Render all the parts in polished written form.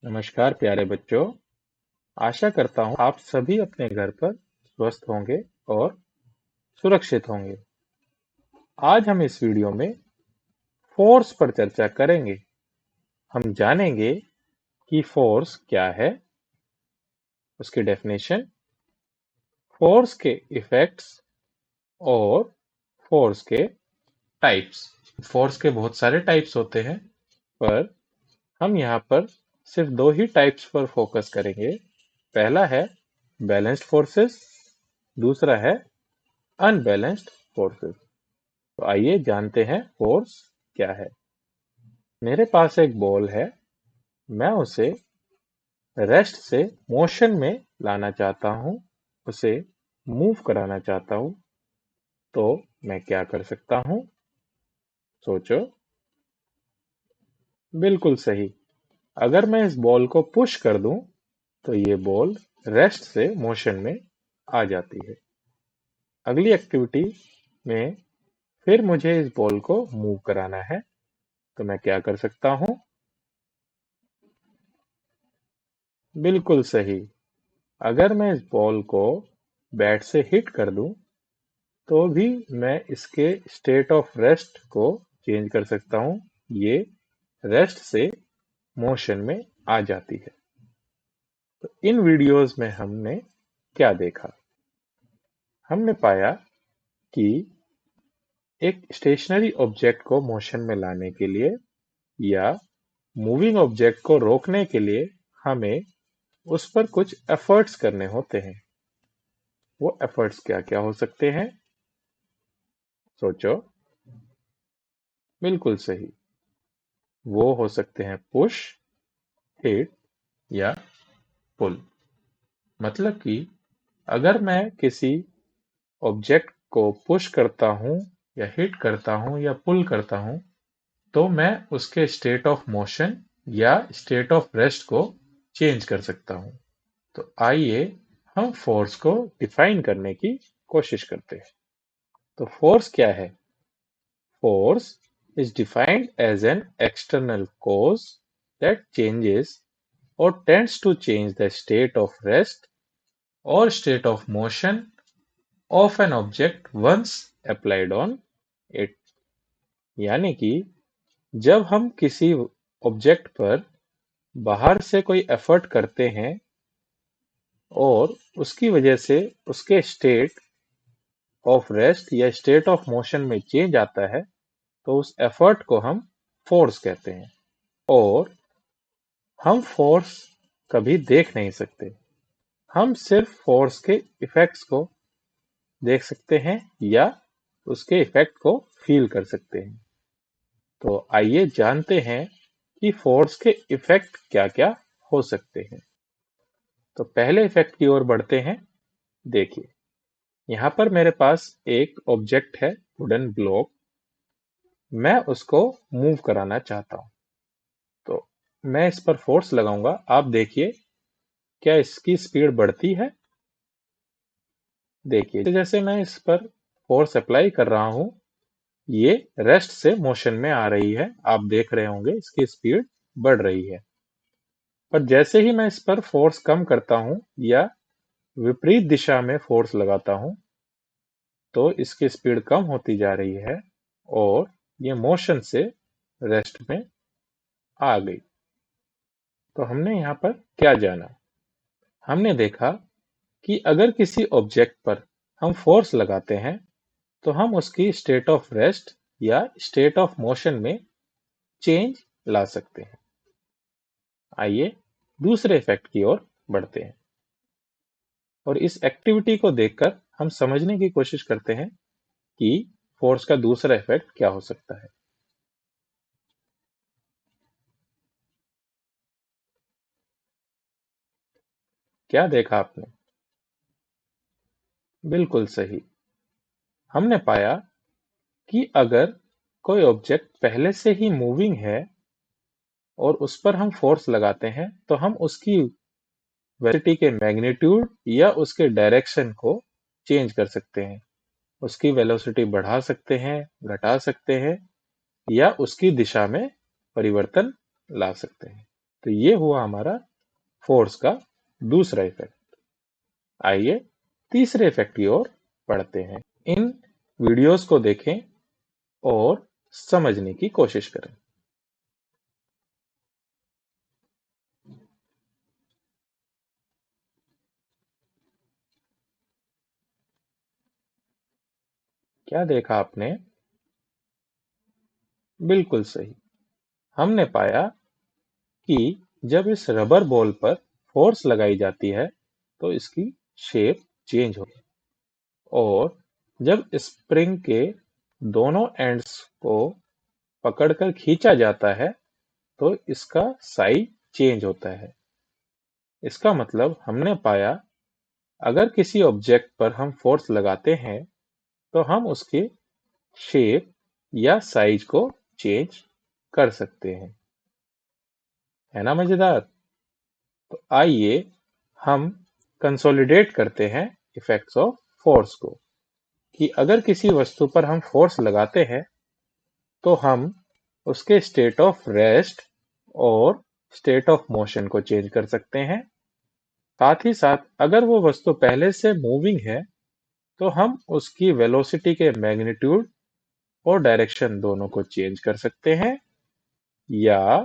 नमस्कार प्यारे बच्चों। आशा करता हूँ आप सभी अपने घर पर स्वस्थ होंगे और सुरक्षित होंगे। आज हम इस वीडियो में फोर्स पर चर्चा करेंगे। हम जानेंगे कि फोर्स क्या है, उसकी डेफिनेशन, फोर्स के इफेक्ट्स और फोर्स के टाइप्स। फोर्स के बहुत सारे टाइप्स होते हैं, पर हम यहाँ पर सिर्फ दो ही टाइप्स पर फोकस करेंगे। पहला है बैलेंस्ड फोर्सेस, दूसरा है अनबैलेंस्ड फोर्सेस। तो आइए जानते हैं फोर्स क्या है। मेरे पास एक बॉल है, मैं उसे रेस्ट से मोशन में लाना चाहता हूँ, उसे मूव कराना चाहता हूँ। तो मैं क्या कर सकता हूँ? सोचो। बिल्कुल सही। अगर मैं इस बॉल को पुश कर दूं, तो ये बॉल रेस्ट से मोशन में आ जाती है। अगली एक्टिविटी में फिर मुझे इस बॉल को मूव कराना है, तो मैं क्या कर सकता हूँ? बिल्कुल सही। अगर मैं इस बॉल को बैट से हिट कर दूं, तो भी मैं इसके स्टेट ऑफ रेस्ट को चेंज कर सकता हूं। ये रेस्ट से मोशन में आ जाती है। तो इन वीडियोस में हमने क्या देखा? हमने पाया कि एक स्टेशनरी ऑब्जेक्ट को मोशन में लाने के लिए या मूविंग ऑब्जेक्ट को रोकने के लिए हमें उस पर कुछ एफर्ट्स करने होते हैं। वो एफर्ट्स क्या क्या हो सकते हैं? सोचो। बिल्कुल सही। वो हो सकते हैं पुश, हिट या पुल। मतलब कि अगर मैं किसी ऑब्जेक्ट को पुश करता हूं या हिट करता हूं या पुल करता हूं, तो मैं उसके स्टेट ऑफ मोशन या स्टेट ऑफ रेस्ट को चेंज कर सकता हूं। तो आइए हम फोर्स को डिफाइन करने की कोशिश करते हैं। तो फोर्स क्या है? Force is defined as an external cause that changes or tends to change the state of rest or state of motion of an object once applied on it। यानी कि जब हम किसी ऑब्जेक्ट पर बाहर से कोई एफर्ट करते हैं और उसकी वजह से उसके स्टेट ऑफ रेस्ट या स्टेट ऑफ मोशन में चेंज आता है, तो उस एफर्ट को हम फोर्स कहते हैं। और हम फोर्स कभी देख नहीं सकते, हम सिर्फ फोर्स के इफेक्ट्स को देख सकते हैं या उसके इफेक्ट को फील कर सकते हैं। तो आइए जानते हैं कि फोर्स के इफेक्ट क्या-क्या हो सकते हैं। तो पहले इफेक्ट की ओर बढ़ते हैं। देखिए, यहाँ पर मेरे पास एक ऑब्जेक्ट है, वुडन ब्लॉक। मैं उसको मूव कराना चाहता हूँ। तो मैं इस पर फोर्स लगाऊंगा। आप देखिए, क्या इसकी स्पीड बढ़ती है? देखिए, जैसे मैं इस पर फोर्स अप्लाई कर रहा हूं, ये रेस्ट से मोशन में आ रही है। आप देख रहे होंगे इसकी स्पीड बढ़ रही है। पर जैसे ही मैं इस पर फोर्स कम करता हूं या विपरीत दिशा में फोर्स लगाता हूं, तो इसकी स्पीड कम होती जा रही है और ये मोशन से रेस्ट में आ गई। तो हमने यहाँ पर क्या जाना? हमने देखा कि अगर किसी ऑब्जेक्ट पर हम फोर्स लगाते हैं, तो हम उसकी स्टेट ऑफ रेस्ट या स्टेट ऑफ मोशन में चेंज ला सकते हैं। आइए दूसरे इफेक्ट की ओर बढ़ते हैं और इस एक्टिविटी को देखकर हम समझने की कोशिश करते हैं कि फोर्स का दूसरा इफेक्ट क्या हो सकता है। क्या देखा आपने? बिल्कुल सही। हमने पाया कि अगर कोई ऑब्जेक्ट पहले से ही मूविंग है और उस पर हम फोर्स लगाते हैं, तो हम उसकी वेलोसिटी के मैग्नीट्यूड या उसके डायरेक्शन को चेंज कर सकते हैं। उसकी वेलोसिटी बढ़ा सकते हैं, घटा सकते हैं या उसकी दिशा में परिवर्तन ला सकते हैं। तो ये हुआ हमारा फोर्स का दूसरा इफेक्ट। आइए तीसरे इफेक्ट की ओर पढ़ते हैं। इन वीडियोस को देखें और समझने की कोशिश करें। क्या देखा आपने? बिल्कुल सही। हमने पाया कि जब इस रबर बॉल पर फोर्स लगाई जाती है तो इसकी शेप चेंज होती है, और जब स्प्रिंग के दोनों एंड्स को पकड़कर खींचा जाता है तो इसका साइज चेंज होता है। इसका मतलब हमने पाया, अगर किसी ऑब्जेक्ट पर हम फोर्स लगाते हैं तो हम उसके शेप या साइज को चेंज कर सकते हैं। है ना मजेदार? तो आइए हम कंसोलिडेट करते हैं इफेक्ट्स ऑफ फोर्स को, कि अगर किसी वस्तु पर हम फोर्स लगाते हैं तो हम उसके स्टेट ऑफ रेस्ट और स्टेट ऑफ मोशन को चेंज कर सकते हैं। साथ ही साथ अगर वो वस्तु पहले से मूविंग है तो हम उसकी वेलोसिटी के मैग्नीट्यूड और डायरेक्शन दोनों को चेंज कर सकते हैं, या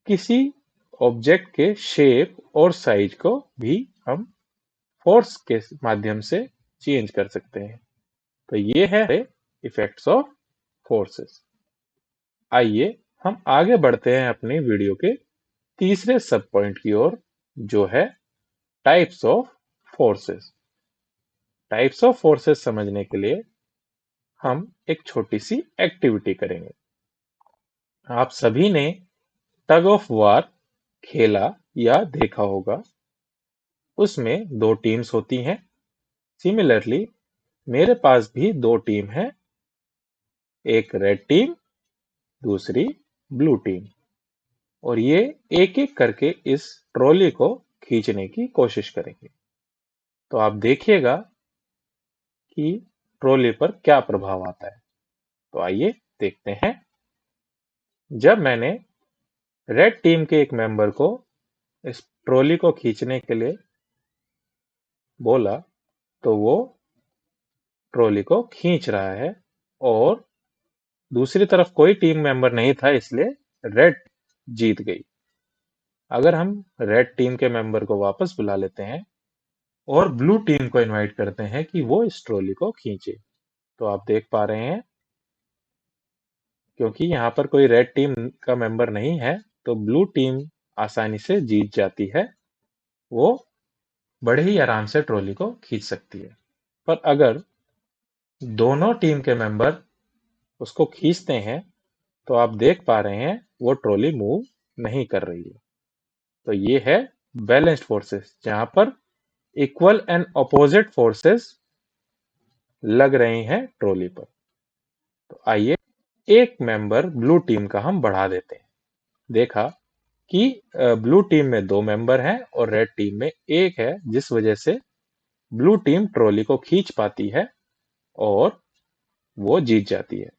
किसी ऑब्जेक्ट के शेप और साइज को भी हम फोर्स के माध्यम से चेंज कर सकते हैं। तो ये है इफेक्ट्स ऑफ फोर्सेस। आइए हम आगे बढ़ते हैं अपनी वीडियो के तीसरे सब पॉइंट की ओर, जो है types of forces. Types of forces समझने के लिए हम एक छोटी सी एक्टिविटी करेंगे। आप सभी ने टग ऑफ वार खेला या देखा होगा। उसमें दो टीम्स होती हैं। सिमिलरली मेरे पास भी दो टीम है, एक रेड टीम, दूसरी ब्लू टीम, और ये एक एक करके इस ट्रॉली को खींचने की कोशिश करेंगे। तो आप देखिएगा कि ट्रॉली पर क्या प्रभाव आता है। तो आइए देखते हैं। जब मैंने रेड टीम के एक मेंबर को इस ट्रॉली को खींचने के लिए बोला तो वो ट्रॉली को खींच रहा है, और दूसरी तरफ कोई टीम मेंबर नहीं था, इसलिए रेड जीत गई। अगर हम रेड टीम के मेंबर को वापस बुला लेते हैं और ब्लू टीम को इनवाइट करते हैं कि वो इस ट्रॉली को खींचे, तो आप देख पा रहे हैं, क्योंकि यहाँ पर कोई रेड टीम का मेंबर नहीं है तो ब्लू टीम आसानी से जीत जाती है। वो बड़े ही आराम से ट्रॉली को खींच सकती है। पर अगर दोनों टीम के मेंबर उसको खींचते हैं तो आप देख पा रहे हैं वो ट्रॉली मूव नहीं कर रही है। तो ये है बैलेंस्ड फोर्सेस, जहां पर इक्वल एंड ऑपोजिट फोर्सेस लग रही हैं ट्रॉली पर। तो आइए एक मेंबर ब्लू टीम का हम बढ़ा देते हैं। देखा कि ब्लू टीम में दो मेंबर हैं और रेड टीम में एक है, जिस वजह से ब्लू टीम ट्रॉली को खींच पाती है और वो जीत जाती है।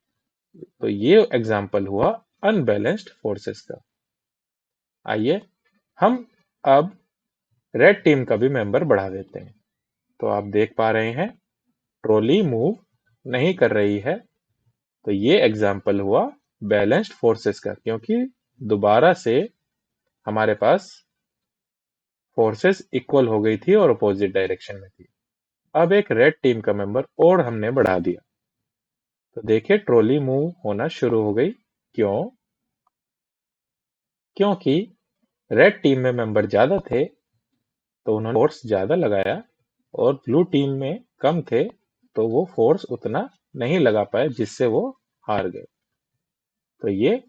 तो ये एग्जाम्पल हुआ अनबैलेंस्ड फोर्सेस का। आइए हम अब रेड टीम का भी मेंबर बढ़ा देते हैं। तो आप देख पा रहे हैं ट्रॉली मूव नहीं कर रही है। तो ये एग्जाम्पल हुआ बैलेंस्ड फोर्सेस का, क्योंकि दोबारा से हमारे पास फोर्सेस इक्वल हो गई थी और अपोजिट डायरेक्शन में थी। अब एक रेड टीम का मेंबर और हमने बढ़ा दिया, तो देखिए ट्रॉली मूव होना शुरू हो गई। क्यों? क्योंकि रेड टीम में मेंबर ज्यादा थे तो उन्होंने फोर्स ज्यादा लगाया, और ब्लू टीम में कम थे तो वो फोर्स उतना नहीं लगा पाए, जिससे वो हार गए। तो ये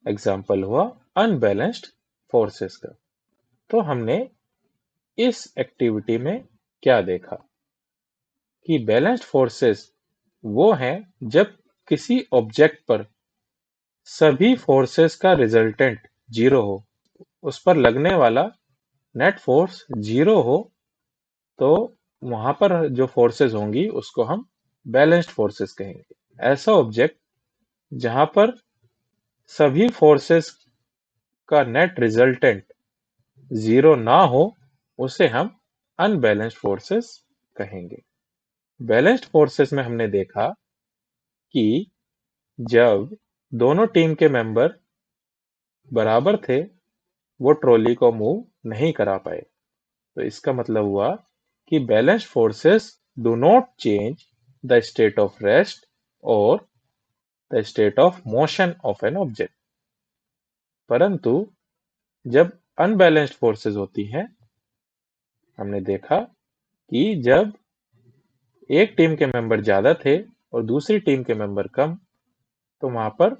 एग्जाम्पल हुआ अनबैलेंस्ड फोर्सेस का। तो हमने इस एक्टिविटी में क्या देखा कि बैलेंस्ड फोर्सेस वो हैं जब किसी ऑब्जेक्ट पर सभी फोर्सेस का रिजल्टेंट जीरो हो, उस पर लगने वाला नेट फोर्स जीरो हो, तो वहां पर जो फोर्सेस होंगी उसको हम बैलेंस्ड फोर्सेस कहेंगे। ऐसा ऑब्जेक्ट जहां पर सभी फोर्सेस का नेट रिजल्टेंट 0 ना हो उसे हम अनबैलेंस्ड फोर्सेस कहेंगे। बैलेंस्ड फोर्सेस में हमने देखा कि जब दोनों टीम के मेंबर बराबर थे वो ट्रॉली को मूव नहीं करा पाए। तो इसका मतलब हुआ कि balanced forces do not change the state of rest और the state of motion of an object. परंतु जब अनबैलेंस्ड फोर्सेस होती हैं, हमने देखा कि जब एक टीम के मेंबर ज्यादा थे और दूसरी टीम के मेंबर कम, तो वहां पर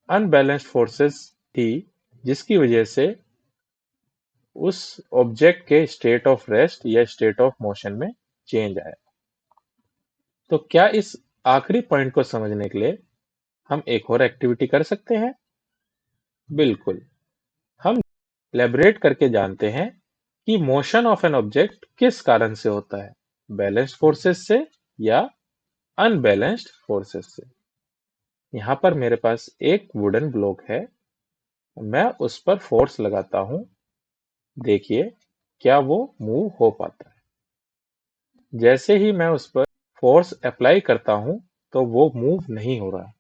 अनबैलेंस्ड फोर्सेस थी, जिसकी वजह से उस ऑब्जेक्ट के स्टेट ऑफ रेस्ट या स्टेट ऑफ मोशन में चेंज आया। तो क्या इस आखिरी पॉइंट को समझने के लिए हम एक और एक्टिविटी कर सकते हैं? बिल्कुल। हम इलैबोरेट करके जानते हैं कि मोशन ऑफ एन ऑब्जेक्ट किस कारण से होता है, बैलेंस्ड फोर्सेस से या अनबैलेंस्ड फोर्सेस से। यहाँ पर मेरे पास एक वुडन ब्लॉक है, मैं उस पर फोर्स लगाता हूं, देखिए क्या वो मूव हो पाता है। जैसे ही मैं उस पर फोर्स अप्लाई करता हूं तो वो मूव नहीं हो रहा,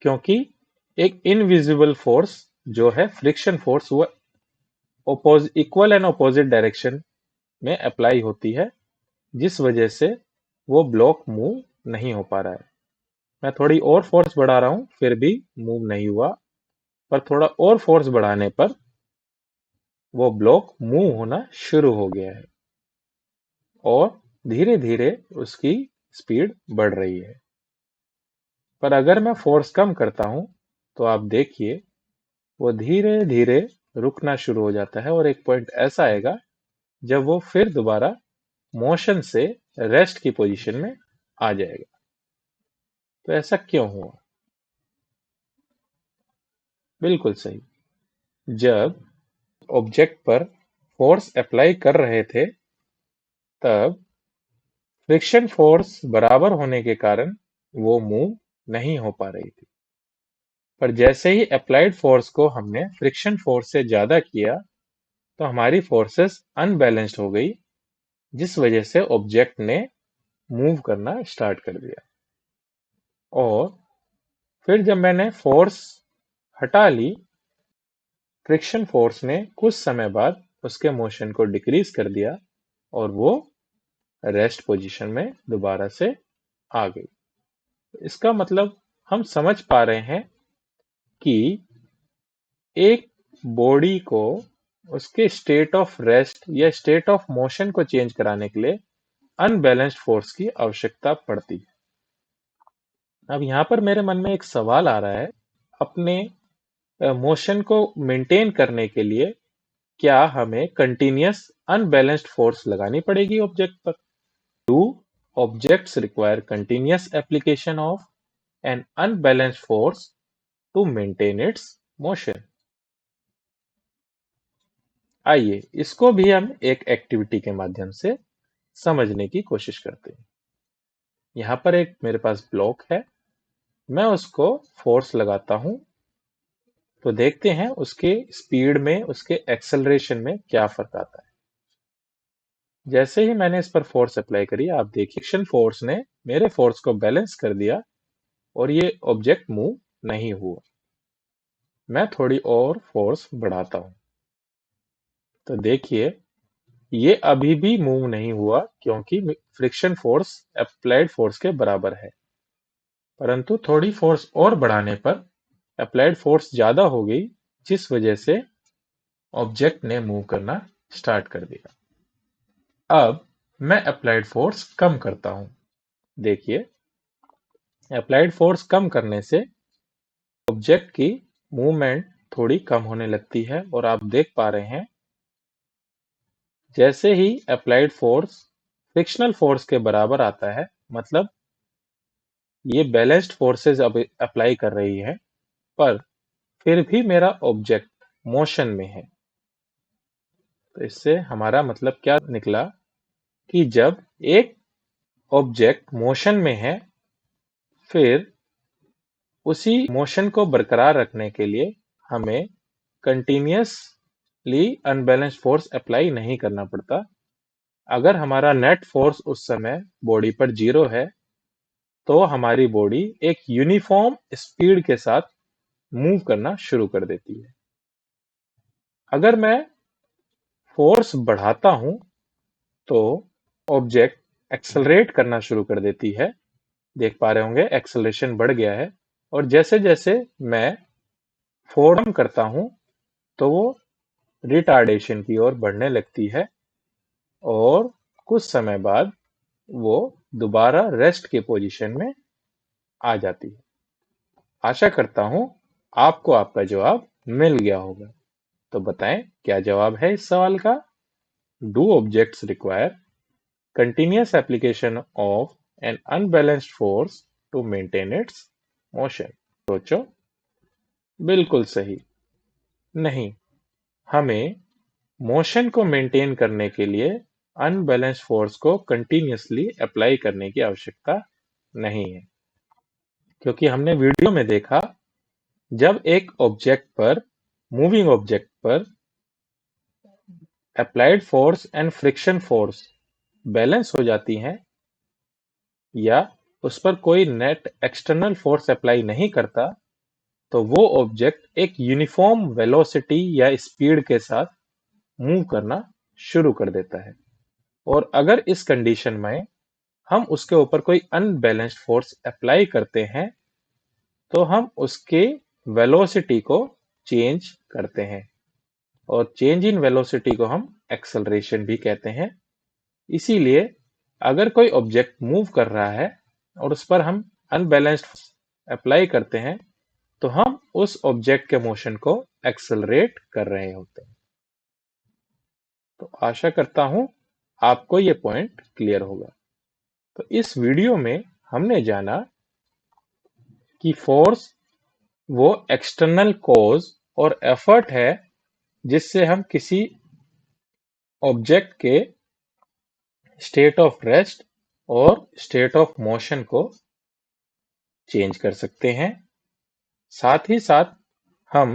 क्योंकि एक इनविजिबल फोर्स जो है फ्रिक्शन फोर्स, वो इक्वल एंड ऑपोजिट डायरेक्शन में अप्लाई होती है, जिस वजह से वो ब्लॉक मूव नहीं हो पा रहा है। मैं थोड़ी और फोर्स बढ़ा रहा हूं फिर भी मूव नहीं हुआ, पर थोड़ा और फोर्स बढ़ाने पर वो ब्लॉक मूव होना शुरू हो गया है और धीरे धीरे उसकी स्पीड बढ़ रही है। पर अगर मैं फोर्स कम करता हूं तो आप देखिए वो धीरे धीरे रुकना शुरू हो जाता है और एक पॉइंट ऐसा आएगा जब वो फिर दोबारा मोशन से रेस्ट की पोजीशन में आ जाएगा। तो ऐसा क्यों हुआ? बिल्कुल सही। जब ऑब्जेक्ट पर फोर्स अप्लाई कर रहे थे तब फ्रिक्शन फोर्स बराबर होने के कारण वो मूव नहीं हो पा रही थी। पर जैसे ही अप्लाइड फोर्स को हमने फ्रिक्शन फोर्स से ज्यादा किया तो हमारी फोर्सेस अनबैलेंस्ड हो गई, जिस वजह से ऑब्जेक्ट ने मूव करना स्टार्ट कर दिया। और फिर जब मैंने फोर्स हटा ली, फ्रिक्शन फोर्स ने कुछ समय बाद उसके मोशन को डिक्रीज कर दिया और वो रेस्ट पोजीशन में दोबारा से आ गई। इसका मतलब हम समझ पा रहे हैं कि एक बॉडी को उसके स्टेट ऑफ रेस्ट या स्टेट ऑफ मोशन को चेंज कराने के लिए अनबैलेंस्ड फोर्स की आवश्यकता पड़ती है। अब यहाँ पर मेरे मन में एक सवाल आ रहा है, अपने मोशन को मेंटेन करने के लिए क्या हमें कंटिन्यूअस अनबैलेंस्ड फोर्स लगानी पड़ेगी ऑब्जेक्ट पर? Do objects require continuous application of an unbalanced force to maintain its motion? आइए इसको भी हम एक एक्टिविटी के माध्यम से समझने की कोशिश करते हैं। यहाँ पर एक मेरे पास ब्लॉक है, मैं उसको फोर्स लगाता हूं तो देखते हैं उसके स्पीड में, उसके एक्सेलरेशन में क्या फर्क आता है। जैसे ही मैंने इस पर फोर्स अप्लाई करी, आप देखिए फ्रिक्शन फोर्स ने मेरे फोर्स को बैलेंस कर दिया और ये ऑब्जेक्ट मूव नहीं हुआ। मैं थोड़ी और फोर्स बढ़ाता हूं तो देखिए ये अभी भी मूव नहीं हुआ, क्योंकि फ्रिक्शन फोर्स अप्लाइड फोर्स के बराबर है। परंतु थोड़ी फोर्स और बढ़ाने पर अप्लाइड फोर्स ज्यादा हो गई, जिस वजह से ऑब्जेक्ट ने मूव करना स्टार्ट कर दिया। अब मैं अप्लाइड फोर्स कम करता हूं, देखिए अप्लाइड फोर्स कम करने से ऑब्जेक्ट की मूवमेंट थोड़ी कम होने लगती है और आप देख पा रहे हैं जैसे ही अप्लाइड फोर्स फ्रिक्शनल फोर्स के बराबर आता है, मतलब ये बैलेंस्ड फोर्सेस अब अप्लाई कर रही है, पर फिर भी मेरा ऑब्जेक्ट मोशन में है। तो इससे हमारा मतलब क्या निकला कि जब एक ऑब्जेक्ट मोशन में है, फिर उसी मोशन को बरकरार रखने के लिए हमें कंटिन्यूअसली अनबैलेंस्ड फोर्स अप्लाई नहीं करना पड़ता। अगर हमारा नेट फोर्स उस समय बॉडी पर 0 है तो हमारी बॉडी एक यूनिफॉर्म स्पीड के साथ मूव करना शुरू कर देती है। अगर मैं फोर्स बढ़ाता हूं तो ऑब्जेक्ट एक्सेलरेट करना शुरू कर देती है। देख पा रहे होंगे एक्सेलरेशन बढ़ गया है, और जैसे जैसे मैं फोर्स कम करता हूं तो वो रिटार्डेशन की ओर बढ़ने लगती है, और कुछ समय बाद वो दोबारा रेस्ट के पोजीशन में आ जाती है। आशा करता हूं आपको आपका जवाब मिल गया होगा। तो बताएं क्या जवाब है इस सवाल का? Do objects require continuous application of an unbalanced force to maintain its motion? सोचो। बिल्कुल सही। नहीं, हमें मोशन को मेंटेन करने के लिए अनबैलेंस्ड फोर्स को कंटिन्यूअसली अप्लाई करने की आवश्यकता नहीं है, क्योंकि हमने वीडियो में देखा जब एक ऑब्जेक्ट पर, मूविंग ऑब्जेक्ट पर applied force and friction force balance हो जाती हैं या उस पर कोई नेट एक्सटर्नल फोर्स अप्लाई नहीं करता, तो वो ऑब्जेक्ट एक यूनिफॉर्म वेलोसिटी या स्पीड के साथ मूव करना शुरू कर देता है। और अगर इस कंडीशन में हम उसके ऊपर कोई अनबैलेंस्ड फोर्स अप्लाई करते हैं तो हम उसके वेलोसिटी को चेंज करते हैं, और चेंज इन वेलोसिटी को हम एक्सेलरेशन भी कहते हैं। इसीलिए अगर कोई ऑब्जेक्ट मूव कर रहा है और उस पर हम अनबैलेंस्ड अप्लाई करते हैं तो हम उस ऑब्जेक्ट के मोशन को एक्सेलरेट कर रहे होते हैं। तो आशा करता हूं आपको ये पॉइंट क्लियर होगा। तो इस वीडियो में हमने जाना कि फोर्स वो एक्सटर्नल कॉज और एफर्ट है जिससे हम किसी ऑब्जेक्ट के स्टेट ऑफ रेस्ट और स्टेट ऑफ मोशन को चेंज कर सकते हैं। साथ ही साथ हम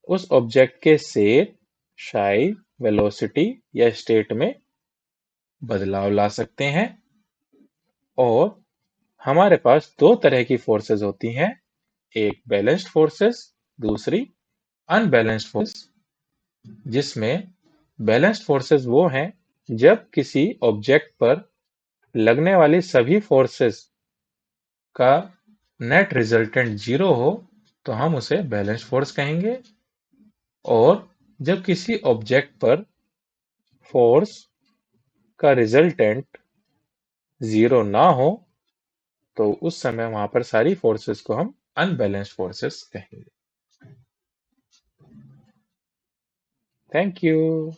उस ऑब्जेक्ट के शेप, साइज, वेलोसिटी या स्टेट में बदलाव ला सकते हैं। और हमारे पास दो तरह की फोर्सेस होती हैं, एक बैलेंस्ड फोर्सेस, दूसरी अनबैलेंस्ड फोर्सेस। जिसमें बैलेंस्ड फोर्सेस वो हैं जब किसी ऑब्जेक्ट पर लगने वाली सभी फोर्सेस का नेट रिजल्टेंट 0 हो तो हम उसे बैलेंस्ड फोर्स कहेंगे। और जब किसी ऑब्जेक्ट पर फोर्स का रिजल्टेंट 0 ना हो तो उस समय वहां पर सारी फोर्सेस को हम अनबैलेंस्ड फोर्सेस कहेंगे। Thank you.